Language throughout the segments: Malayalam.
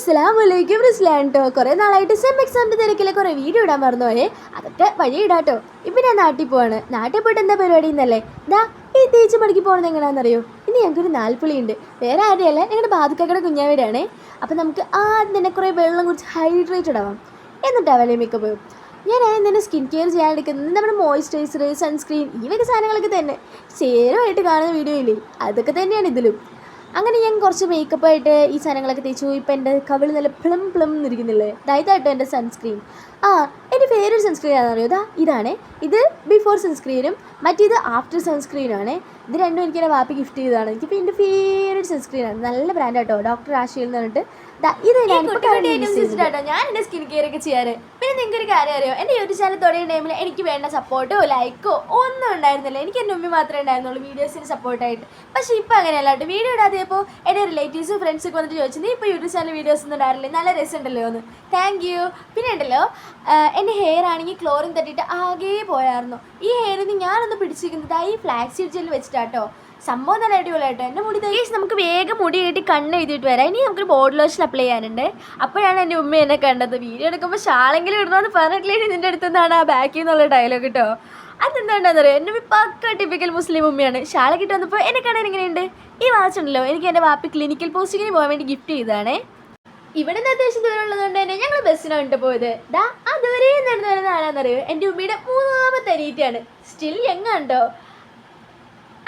അസ്സലാമലൈക്കും റിസ്ലാൻ ട്ടോ. കുറേ നാളായിട്ട് സെം എക്സാമിൻ്റെ തിരക്കിൽ കുറേ വീഡിയോ ഇടാൻ മറന്നു പോയേ. അതൊക്കെ വഴി ഇടാട്ടോ. ഇപ്പം ഞാൻ നാട്ടിൽ പോവാണ്. നാട്ടിൽ പോയിട്ട് എന്താ പരിപാടി എന്നല്ലേ? ദാ ഈ തേച്ച് മടക്കി പോകുന്നത് എങ്ങനെയാണെന്നറിയോ? ഇനി ഞങ്ങൾക്കൊരു നാൽപ്പുളിയുണ്ട്. വേറെ ആരുടെയല്ല, ഞങ്ങളുടെ ബാധുക്കയുടെ കുഞ്ഞാവീടാണേ. അപ്പം നമുക്ക് ആദ്യം തന്നെ കുറേ വെള്ളം കുടിച്ച് ഹൈഡ്രേറ്റഡ് ആവാം, എന്നിട്ടാവല്ലേ മേക്കപ്പ് പോകും. ഞാൻ ആദ്യം തന്നെ സ്കിൻ കെയർ ചെയ്യാൻ എടുക്കുന്നത് നമ്മുടെ മോയ്സ്ചറൈസർ, സൺസ്ക്രീൻ, ഈ വക സാധനങ്ങളൊക്കെ തന്നെ ചേരുമായിട്ട് കാണുന്ന വീഡിയോ ഇല്ലേ, അതൊക്കെ തന്നെയാണ് ഇതിലും. അങ്ങനെ ഞാൻ കുറച്ച് മേക്കപ്പായിട്ട് ഈ സാധനങ്ങളൊക്കെ തേച്ചു. ഇപ്പം എൻ്റെ കവിൾ നല്ല പ്ലം പ്ലം എന്നിരിക്കുന്നില്ലേ, ഇതായിട്ടോ എൻ്റെ സൺസ്ക്രീൻ. എൻ്റെ ഫേവറേറ്റ് സൺസ്ക്രീൻ ആണെന്ന് അറിയോ? ഇതാണ്. ഇത് ബിഫോർ സൺസ്ക്രീനും മറ്റേത് ആഫ്റ്റർ സൺസ്ക്രീനാണ്. ഇത് രണ്ടും എനിക്ക് എൻ്റെ വാപ്പി ഗിഫ്റ്റ് ചെയ്തതാണ്. എനിക്കിപ്പോൾ എൻ്റെ ഫേവറേറ്റ് സൺസ്ക്രീനാണ്. നല്ല ബ്രാൻഡാട്ടോ, ഡോക്ടർ ആഷിയിൽ എന്ന് പറഞ്ഞിട്ട്. ഇത് ഞാൻ എൻ്റെ സ്കിൻ കെയർ ഒക്കെ ചെയ്യാറ്. പിന്നെ നിങ്ങൾക്ക് ഒരു കാര്യം അറിയോ, എൻ്റെ യൂട്യൂബ് ചാനൽ തുടങ്ങിയ ടൈമിൽ എനിക്ക് വേണ്ട സപ്പോർട്ടോ ലൈക്കോ ഒന്നും ഉണ്ടായിരുന്നില്ല. എനിക്ക് എൻ്റെ ഉമ്മി മാത്രമേ ഉണ്ടായിരുന്നുള്ളൂ വീഡിയോസിന് സപ്പോർട്ടായിട്ട്. പക്ഷേ ഇപ്പോൾ അങ്ങനെയല്ല കേട്ടോ. വീഡിയോ ഇടാതെയപ്പോൾ എൻ്റെ റിലേറ്റീവ്സും ഫ്രണ്ട്സൊക്കെ വന്നിട്ട് ചോദിച്ചു, നീ ഇപ്പോൾ യൂട്യൂബ് ചാനൽ വീഡിയോസ് ഒന്നും ഇടാറില്ലേ, നല്ല രസമുണ്ടല്ലോ എന്ന്. Thank you. പിന്നെ ഉണ്ടല്ലോ, എൻ്റെ ഹെയർ ആണെങ്കിൽ ക്ലോറിൻ തട്ടിയിട്ട് ആകെ പോയായിരുന്നു. ഈ ഹെയറിന് ഞാനൊന്ന് പിടിച്ചിരിക്കുന്നത് ഈ ഫ്ലാക്സ് സീഡ് ജെല്ല് വെച്ചിട്ടാട്ടോ. സംഭവം നല്ല അടിപൊളിയായിട്ടോ. എൻ്റെ മുടി നമുക്ക് വേഗം മുടി കെട്ടി കണ്ണ് എഴുതിയിട്ട് വരാം. ഇനി നമുക്കൊരു ബോഡി ലോഷൻ അപ്ലൈ ചെയ്യാനുണ്ട്. അപ്പോഴാണ് എൻ്റെ ഉമ്മ എന്നെ കണ്ടത്. വീഡിയോ എടുക്കുമ്പോൾ ഷാളെങ്കിലും ഇടണമെന്ന് പറഞ്ഞിട്ടില്ലേ നിൻ്റെ അടുത്ത് നിന്നാണ് ആ ബാക്കിൽ നിന്നുള്ള ഡയലോഗ് കേട്ടോ. അതെന്താണെന്നറിയോ, എൻ്റെ പക്ക ടിപ്പിക്കൽ മുസ്ലിം ഉമ്മയാണ്. ഷാള കിട്ടി വന്നപ്പോൾ എന്നെ കാണാൻ എങ്ങനെയുണ്ട്? ഈ വാച്ച് ഉണ്ടല്ലോ, എനിക്ക് എൻ്റെ വാപ്പി ക്ലിനിക്കൽ പോസ്റ്റിങ്ങിന് പോകാൻ വേണ്ടി ഗിഫ്റ്റ് ചെയ്തതാണേ. ഇവിടെ നിന്ന് അത്യാവശ്യം ദൂരം ഉള്ളതുകൊണ്ട് തന്നെ ഞങ്ങൾ ബസ്സിനാണ് പോയത്. അതുവരെ നടന്നു വരുന്ന ആരാന്നറിയോ, എൻ്റെ ഉമ്മയുടെ മൂന്നാമത്തെ അനിയത്തിയാണ്. സ്റ്റിൽ യങ്ങാണ്ടോ.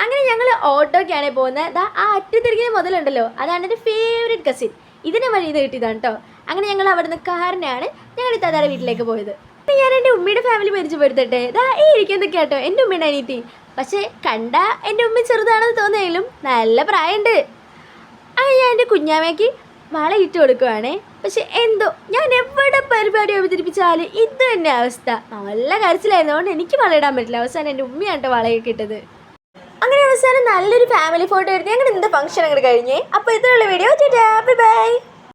അങ്ങനെ ഞങ്ങൾ ഓട്ടോക്കാണ് പോകുന്നത്. ആ അറ്റത്തിരിക്കുന്ന മുതലുണ്ടല്ലോ, അതാണ് എൻ്റെ ഫേവറേറ്റ് കസിൻ. ഇതിനെ വഴിയിൽ നിന്ന് കിട്ടിയതാണ് കേട്ടോ. അങ്ങനെ ഞങ്ങൾ അവിടെ നിന്ന് കാറിനാണ് ഞങ്ങൾ ഈ താതാടെ വീട്ടിലേക്ക് പോയത്. അപ്പം ഞാൻ എൻ്റെ ഉമ്മയുടെ ഫാമിലി പരിചയപ്പെടുത്തട്ടെ. ഈ ഇരിക്കുന്നതൊക്കെ കേട്ടോ എൻ്റെ ഉമ്മയുടെ അനിയത്തി. പക്ഷേ കണ്ട എൻ്റെ ഉമ്മ ചെറുതാണെന്ന് തോന്നിയാലും നല്ല പ്രായമുണ്ട്. അങ്ങനെ ഞാൻ എൻ്റെ കുഞ്ഞാമ്മയ്ക്ക് വള ഇട്ട് കൊടുക്കുവാണേ. പക്ഷെ എന്തോ ഞാൻ എവിടെ പരിപാടി അവതരിപ്പിച്ചാലും ഇത് തന്നെ അവസ്ഥ. നല്ല കരച്ചിലായിരുന്നു, അതുകൊണ്ട് എനിക്ക് വള ഇടാൻ പറ്റില്ല. അവസാനം എൻ്റെ ഉമ്മയാണ് വളയൊക്കെ ഇട്ടത്. അങ്ങനെ അവസാനം നല്ലൊരു ഫാമിലി ഫോട്ടോ എടുത്ത് ഞങ്ങൾ ഇന്നത്തെ ഫംഗ്ഷൻ അങ്ങോട്ട് കഴിഞ്ഞേ. അപ്പോൾ ഇതിലുള്ള വീഡിയോ ബൈ ബൈ.